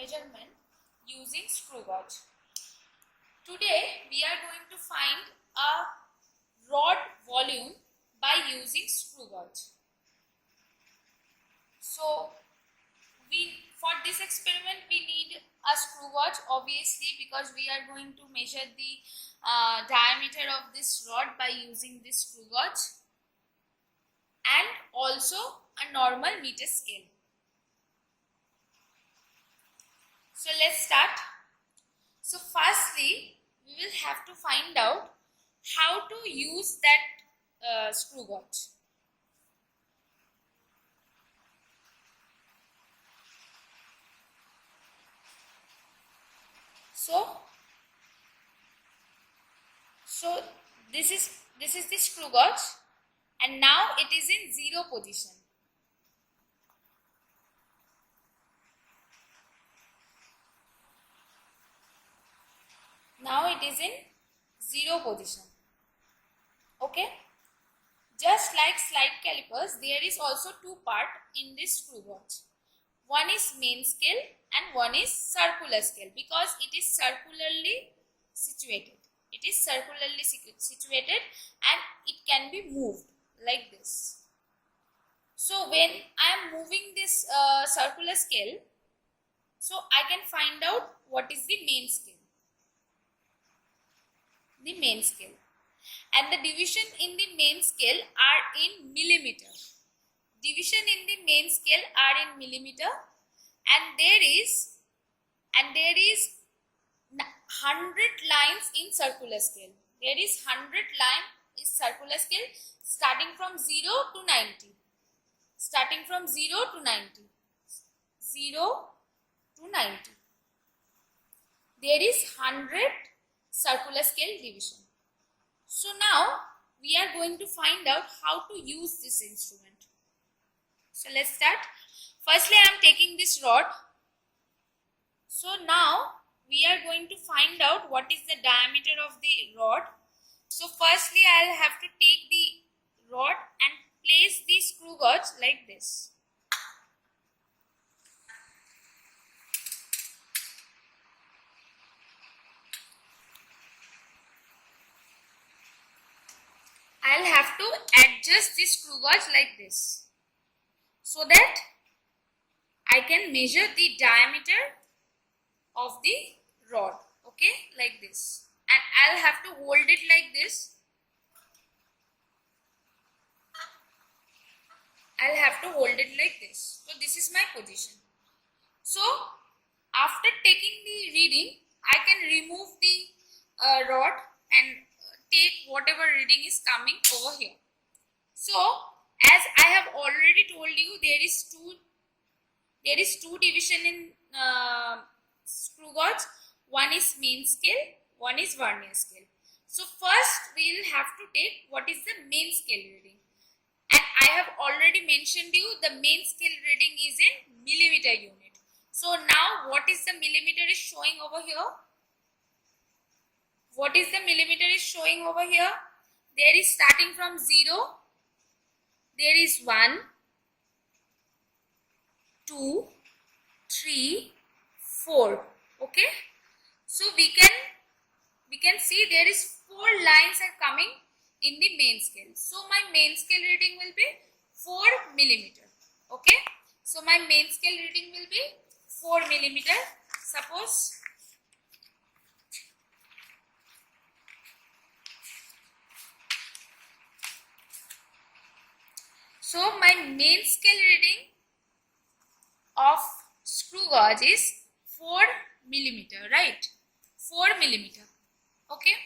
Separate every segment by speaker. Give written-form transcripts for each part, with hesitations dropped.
Speaker 1: measurement using screw gauge. Today we are going to find a rod volume by using screw gauge. So for this experiment we need a screw gauge, obviously, because we are going to measure the diameter of this rod by using this screw gauge, and also a normal meter scale. So let's start. So firstly, we will have to find out how to use that screw gauge. So this is the screw gauge, and now it is in zero position. Now it is in zero position. Okay. Just like slide calipers, there is also two parts in this screw gauge. One is main scale and one is circular scale, because it is circularly situated. It is circularly situated and it can be moved like this. So when I am moving this circular scale, so I can find out what is the main scale. The main scale. And the division in the main scale are in millimeter. Division in the main scale are in millimeter, and there is 100 lines in circular scale. There is 100 line in circular scale starting from 0 to 90. Starting from 0 to 90. 0 to 90. There is 100 circular scale division. So now we are going to find out how to use this instrument. So let's start. Firstly, I am taking this rod. So now we are going to find out what is the diameter of the rod. So firstly, I will have to take the rod and place the screw gauge like this. I will have to adjust the screw gauge like this, so that I can measure the diameter of the rod. Okay, like this. And I'll have to hold it like this. I'll have to hold it like this. So this is my position. So after taking the reading, I can remove the rod and take whatever reading is coming over here. So as I have already told you, there is two division in screw gauge. One is main scale, one is vernier scale. So first we will have to take what is the main scale reading. And I have already mentioned you the main scale reading is in millimeter unit. So now what is the millimeter is showing over here? What is the millimeter is showing over here? There is starting from 0. There is 1, 2, 3, 4. Okay. So we can see there is 4 lines are coming in the main scale. So my main scale reading will be 4 millimeter. Okay. So my main scale reading will be 4 millimeter. Suppose so my main scale reading of screw gauge is 4 millimeter, right? 4 millimeter. Okay.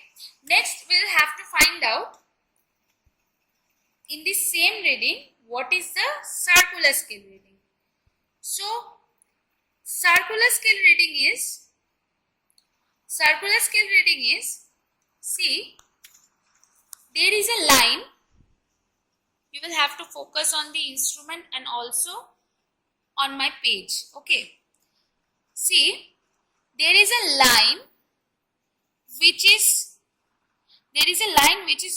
Speaker 1: Next we will have to find out in the same reading what is the circular scale reading. So circular scale reading is, see, there is a line. You will have to focus on the instrument and also on my page. Okay. See, there is a line which is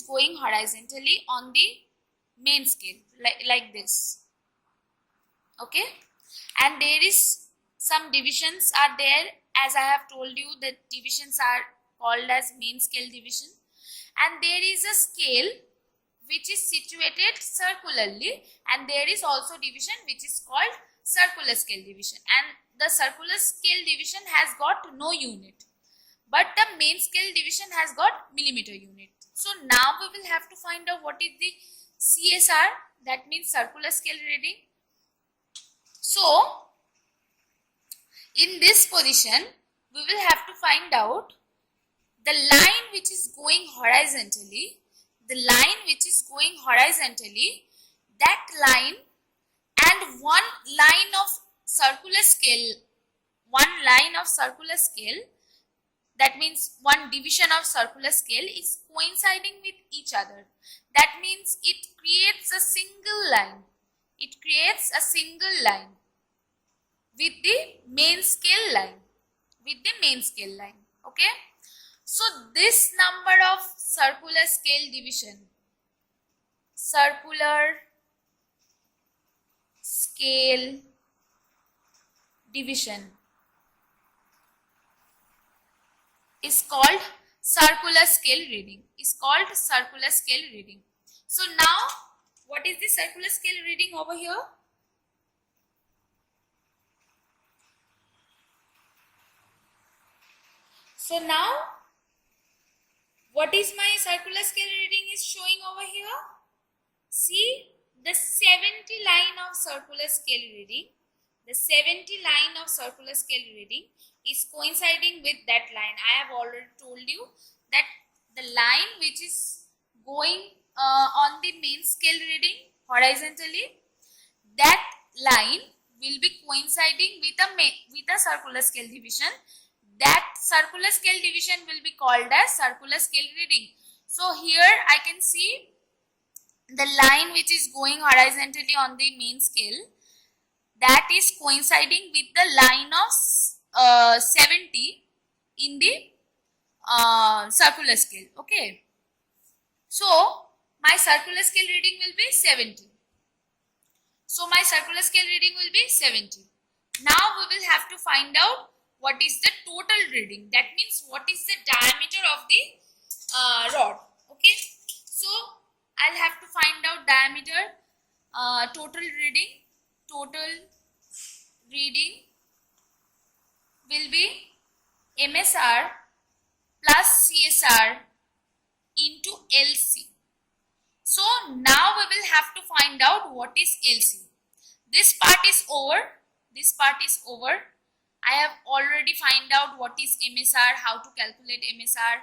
Speaker 1: going horizontally on the main scale like this. Okay. And there is some divisions are there. As I have told you, the divisions are called as main scale division, and there is a scale which is situated circularly, and there is also division which is called circular scale division, and the circular scale division has got no unit, but the main scale division has got millimeter unit. So now we will have to find out what is the CSR, that means circular scale reading. So in this position we will have to find out the line which is going horizontally, that line and one line of circular scale, that means one division of circular scale is coinciding with each other. That means it creates a single line. With the main scale line. Okay. So this number of circular scale division is called circular scale reading. So now what is the circular scale reading over here? So now what is my circular scale reading is showing over here? See, the 70 line of circular scale reading is coinciding with that line. I have already told you that the line which is going on the main scale reading horizontally, that line will be coinciding with a circular scale division. That circular scale division will be called as circular scale reading. So here I can see the line which is going horizontally on the main scale, that is coinciding with the line of 70 in the circular scale. Okay. So my circular scale reading will be 70. Now we will have to find out what is the total reading. That means what is the diameter of the rod. Okay. So I'll have to find out diameter. Total reading will be MSR plus CSR into LC. So now we will have to find out what is LC. This part is over. I have already find out what is MSR, how to calculate MSR,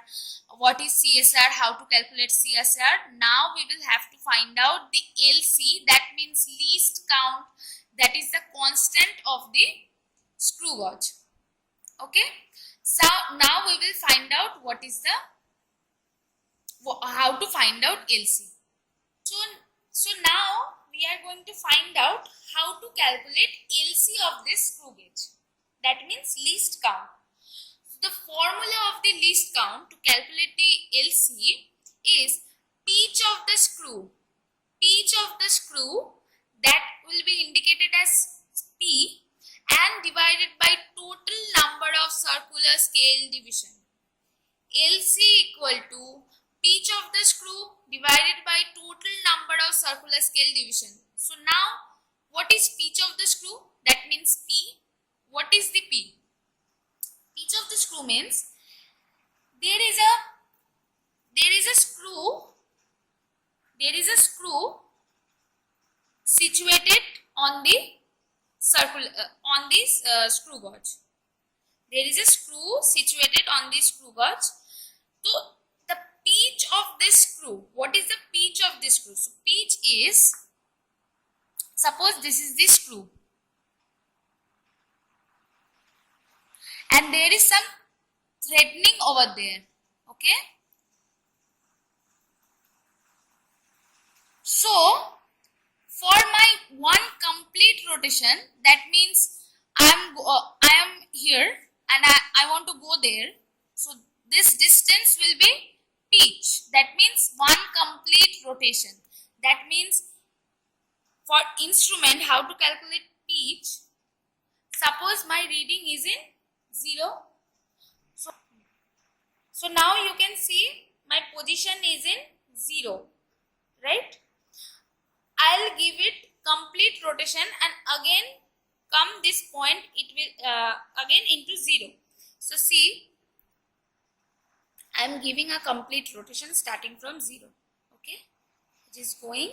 Speaker 1: what is CSR, how to calculate CSR. Now we will have to find out the LC, that means least count, that is the constant of the screw gauge. Okay. So now we will find out what is how to find out LC. So now we are going to find out how to calculate LC of this screw gauge. That means least count. So the formula of the least count to calculate the LC is pitch of the screw. That will be indicated as P and divided by total number of circular scale division. LC equal to pitch of the screw divided by total number of circular scale division. So now what is pitch of the screw? That means P. What is the P? Pitch of the screw means there is a screw situated on the screw gauge. There is a screw situated on the screw gauge. So the pitch of this screw, what is the pitch of this screw? So pitch is, suppose this is the screw and there is some threadening over there. Okay. So for my one complete rotation, that means I am here and I want to go there. So this distance will be pitch. That means one complete rotation. That means for instrument, how to calculate pitch? Suppose my reading is in 0. So now you can see my position is in 0, right? I'll give it complete rotation and again come this point, it will again into 0. So see, I am giving a complete rotation starting from 0. Okay, it is going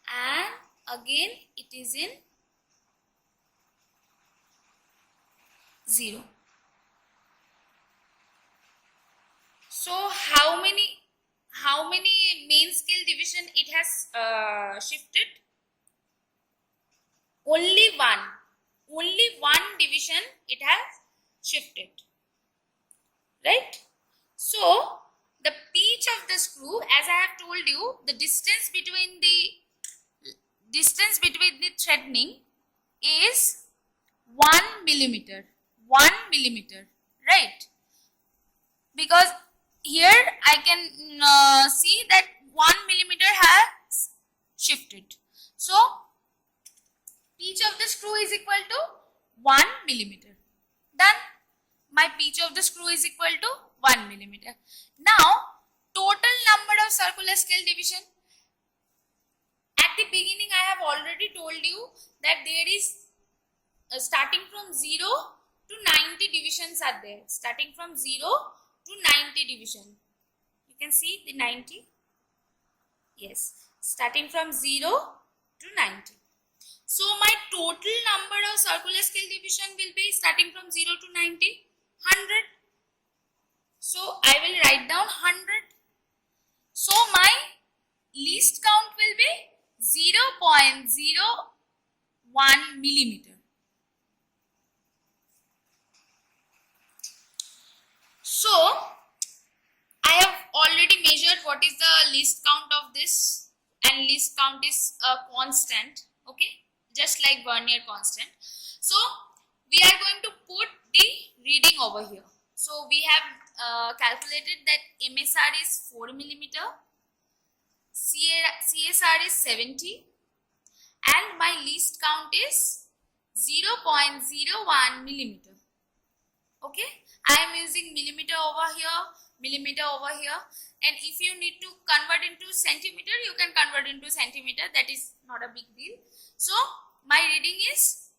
Speaker 1: and again it is in 0. So how many main scale division it has shifted? Only one division it has shifted, right? So the pitch of the screw, as I have told you, the distance between the threading is 1 millimeter, right? Because here I can see that 1 millimeter has shifted. So pitch of the screw is equal to 1 millimeter. Done. My pitch of the screw is equal to 1 millimeter. Now total number of circular scale division. At the beginning I have already told you that there is starting from 0 to 90 divisions are there. Starting from 0 to 90 division. You can see the 90. Yes. Starting from 0 to 90. So my total number of circular scale division will be starting from 0 to 90, 100. So I will write down 100. So my least count will be 0.01 millimeter. So I have already measured what is the least count of this, and least count is a constant, okay, just like Vernier constant. So we are going to put the reading over here. So we have calculated that MSR is 4 millimeter, CSR is 70, and my least count is 0.01 millimeter. Okay, I am using millimeter over here, and if you need to convert into centimeter, you can convert into centimeter. That is not a big deal. So my reading is,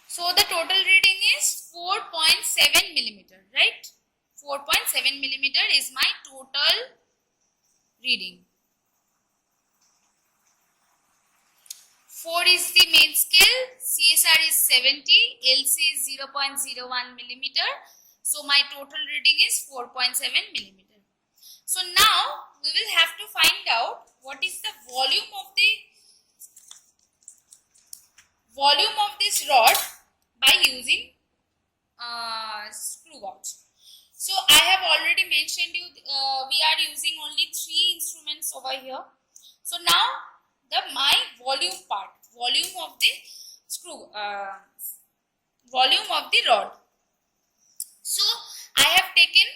Speaker 1: so the total reading is 4.7 millimeter, right? 4.7 millimeter is my total reading. 4 is the main scale, CSR is 70, LC is 0.01 millimeter. So my total reading is 4.7 millimeter. So now we will have to find out what is the volume of this rod by using screw gauge. So I have already mentioned you we are using only 3 instruments over here. So now my volume of the screw, volume of the rod. So I have taken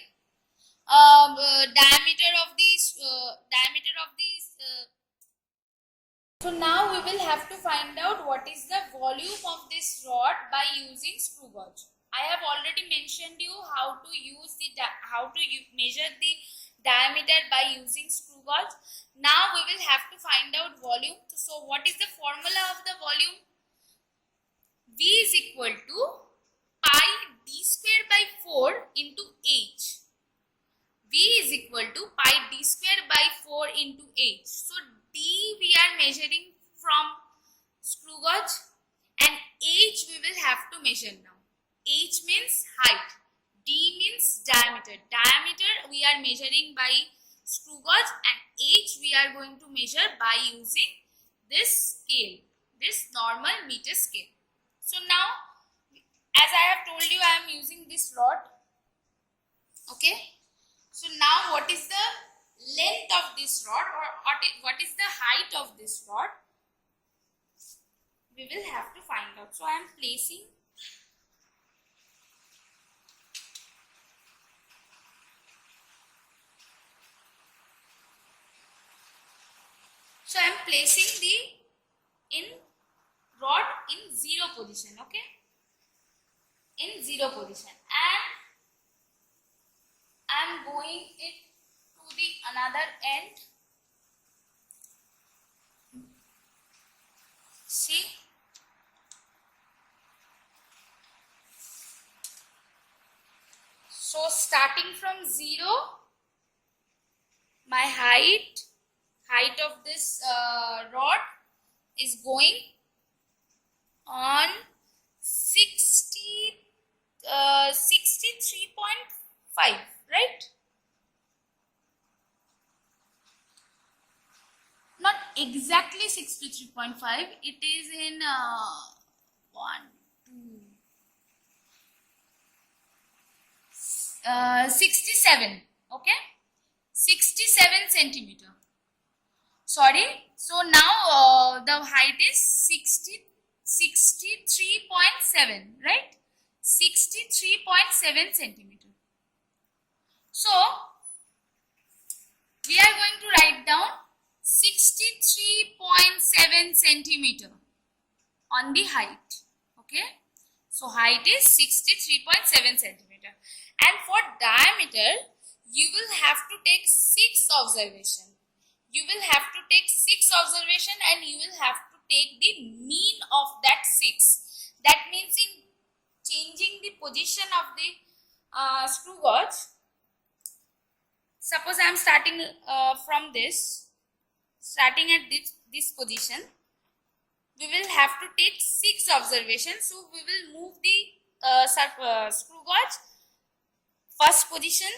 Speaker 1: diameter of these. So now we will have to find out what is the volume of this rod by using screw gauge. I have already mentioned you how to measure the diameter by using screw gauge. Now we will have to find out volume. So what is the formula of the volume? V is equal to pi d square by 4 into h. V is equal to pi d square by 4 into h. So d we are measuring from screw gauge and h we will have to measure now. H means height, d means diameter. Diameter we are measuring by screw gauge and h we are going to measure by using this scale, this normal meter scale. So now, as I have told you, I am using this rod. Okay. So now what is the length of this rod, or what is the height of this rod? We will have to find out. So I am placing the position. Okay, in 0 position, and I am going it to the another end. See, so starting from 0, my height of this rod is going on 63.5, right? Not exactly 63.5, it is in 67, okay, 67 centimeter. Sorry, so now the height is 63.7, right? 63.7 centimeter. So we are going to write down 63.7 centimeter on the height. Okay, so height is 63.7 centimeter, and for diameter you will have to take 6 observation. You will have to take 6 observation, and you will have to take the mean of that 6. That means in changing the position of the screw gauge, suppose I am starting from this, starting at this position, we will have to take 6 observations. So we will move the screw gauge first position.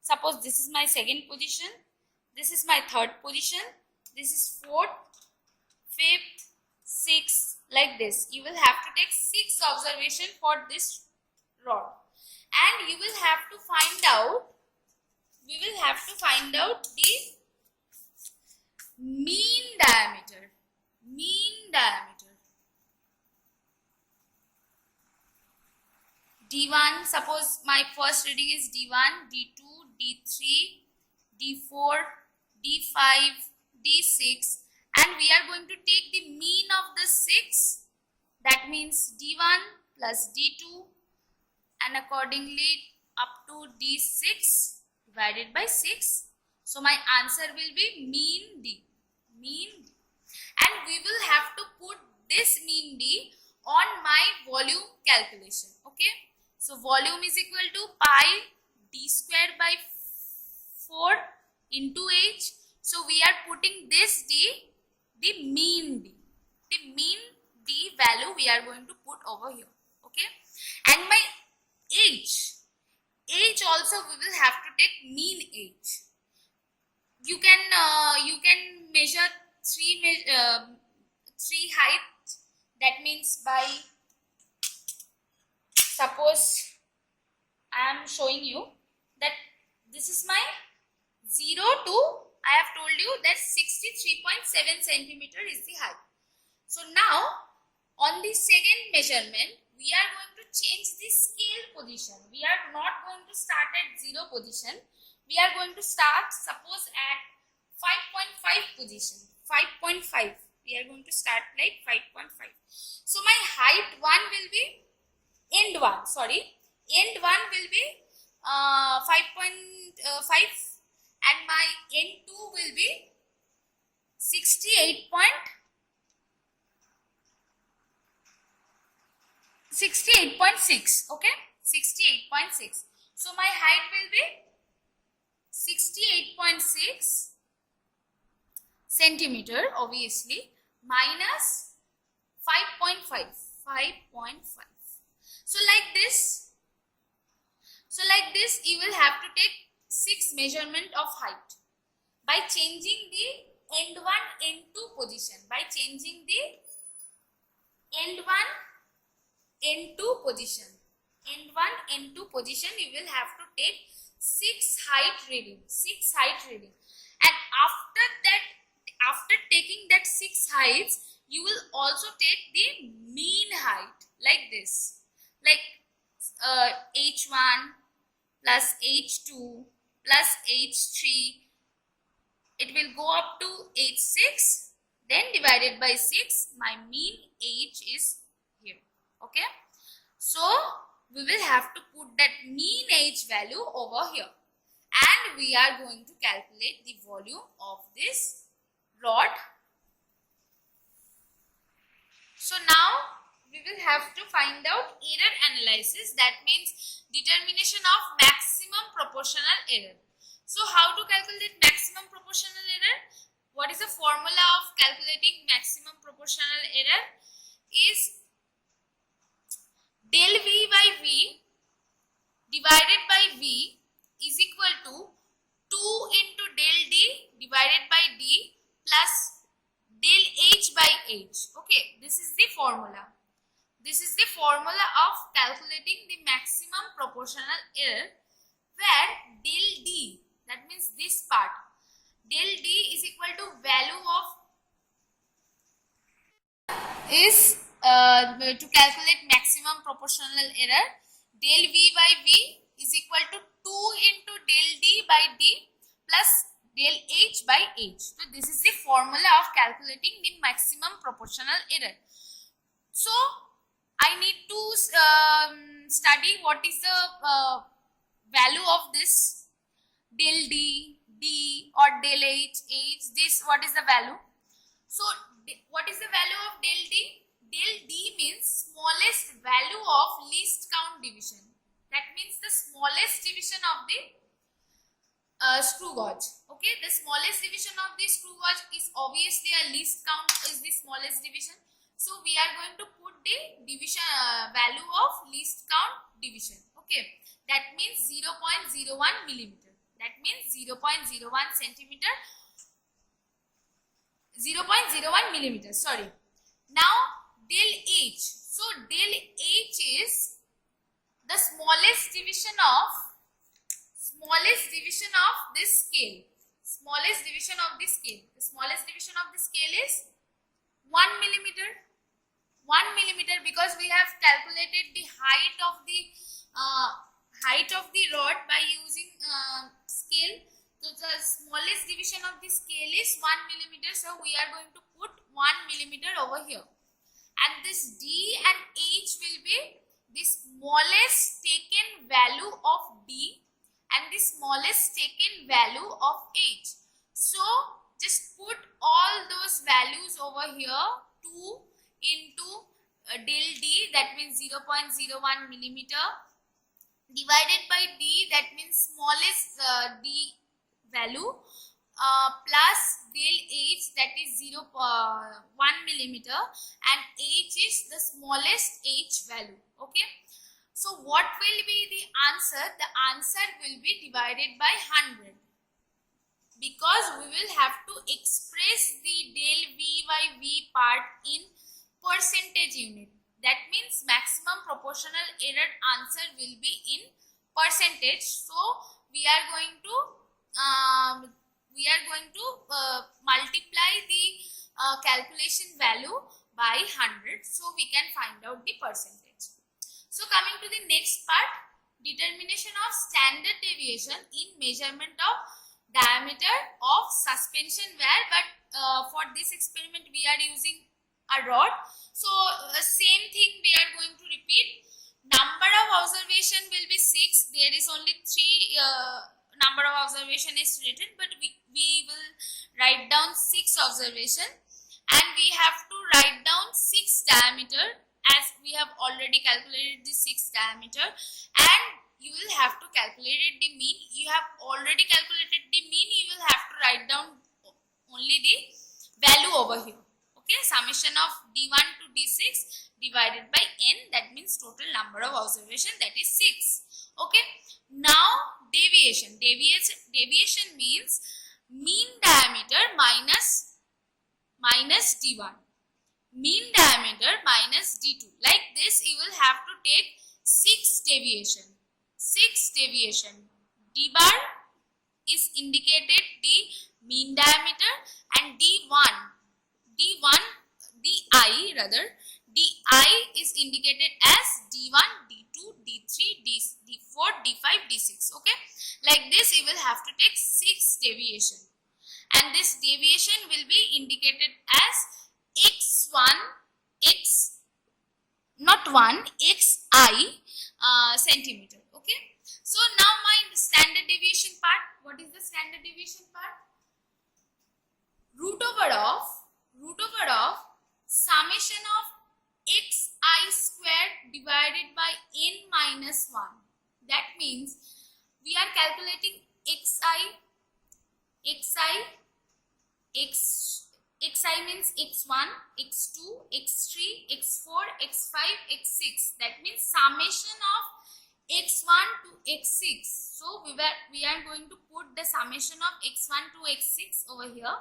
Speaker 1: Suppose this is my second position, this is my third position, this is fourth, fifth, sixth, like this. You will have to take 6 observation for this rod, and you will have to find out, we will have to find out the mean diameter. D1, suppose my first reading is D1, D2, D3, D4, D5, D6, and we are going to take the mean of the 6. That means D1 plus D2, and accordingly up to D6 divided by 6. So my answer will be mean D. And we will have to put this mean D on my volume calculation. Okay, so volume is equal to pi d square by 4 into h. So we are putting this D, the mean D. The mean D value we are going to put over here. Okay, and my age also we will have to take mean age. You can measure three height. That means by, suppose I am showing you that this is my 0 to, I have told you that 63.7 centimeter is the height. So now on the second measurement, we are going to change the scale position. We are not going to start at 0 position. We are going to start, suppose, at 5.5 position. 5.5. We are going to start like 5.5. So my height 1 will be, end 1 will be 5.5, and my end 2 will be 68.6. Okay, 68.6. So my height will be 68.6 centimeter, obviously, minus 5.5. So like this you will have to take 6 measurement of height by changing the end 1, end 2 position. By changing the end 1, end 2 position. End 1, end 2 position, you will have to take 6 height reading. And after that, after taking that 6 heights, you will also take the mean height like this, like h1 plus h2 plus h3. It will go up to h6, then divided by 6. My mean age is here. Okay, so we will have to put that mean age value over here, and we are going to calculate the volume of this rod. So now we will have to find out error analysis, that means determination of maximum proportional error. So how to calculate maximum proportional error? What is the formula of calculating maximum proportional error? Is del V by V divided by V is equal to 2 into del D divided by D plus del H by H. Okay, this is the formula. This is the formula of calculating the maximum proportional error, where del D, that means this part, del D is equal to value of to calculate maximum proportional error, del V by V is equal to 2 into del D by D plus del H by H. So this is the formula of calculating the maximum proportional error. So I need to study what is the value of this del D, D or del H, H. This, what is the value? So what is the value of del D? Del D means smallest value of least count division. That means the smallest division of the screw gauge. Okay, the smallest division of the screw gauge is obviously a least count is the smallest division. So we are going to put the division value of least count division. Okay, that means 0.01 millimeter. That means 0.01 centimeter. 0.01 millimeter. Sorry. Now del H. So del H is the smallest division of this scale. Smallest division of this scale. The smallest division of the scale is 1 millimeter. 1 millimeter, because we have calculated the height of the rod by using scale. So the smallest division of the scale is 1 millimeter. So we are going to put 1 millimeter over here. And this D and H will be the smallest taken value of D and the smallest taken value of H. So just put all those values over here. 2 into del D, that means 0.01 millimeter, divided by D, that means smallest D value, plus del H, that is 0.1 millimeter, and H is the smallest H value. Okay, so what will be the answer? The answer will be divided by 100, because we will have to express the del V by V part in percentage unit. That means maximum proportional error answer will be in percentage. So we are going to multiply the calculation value by 100, so we can find out the percentage. So coming to the next part, determination of standard deviation in measurement of diameter of suspension wire, but for this experiment we are using a rod. So same thing we are going to repeat. Number of observation will be 6. There is only 3 number of observation is written, but we will write down 6 observation, and we have to write down 6 diameter, as we have already calculated the 6 diameter, and you will have to calculate the mean. You have already calculated the mean, you will have to write down only the value over here. Okay, summation of D1 to D6 divided by n, that means total number of observation, that is 6. Okay, now deviation. Deviation means mean diameter minus D1, mean diameter minus D2. Like this, you will have to take 6 deviation. 6 deviation. D bar is indicated the mean diameter, and Di is indicated as D1, D2, D3, D4, D5, D6. Okay, like this you will have to take 6 deviation, and this deviation will be indicated as x1, x not 1, xi centimeter. Okay. So now my standard deviation part. What is the standard deviation part? Root over of summation of xi squared divided by n minus 1. That means we are calculating xi means x1, x2, x3, x4, x5, x6. That means summation of x1 to x6. So we are going to put the summation of x1 to x6 over here,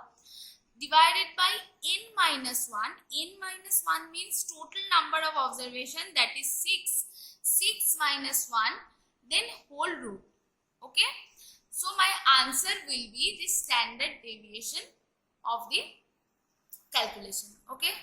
Speaker 1: divided by n minus 1. N minus 1 means total number of observation, that is 6. 6 minus 1, then whole root. Okay. So my answer will be the standard deviation of the calculation. Okay.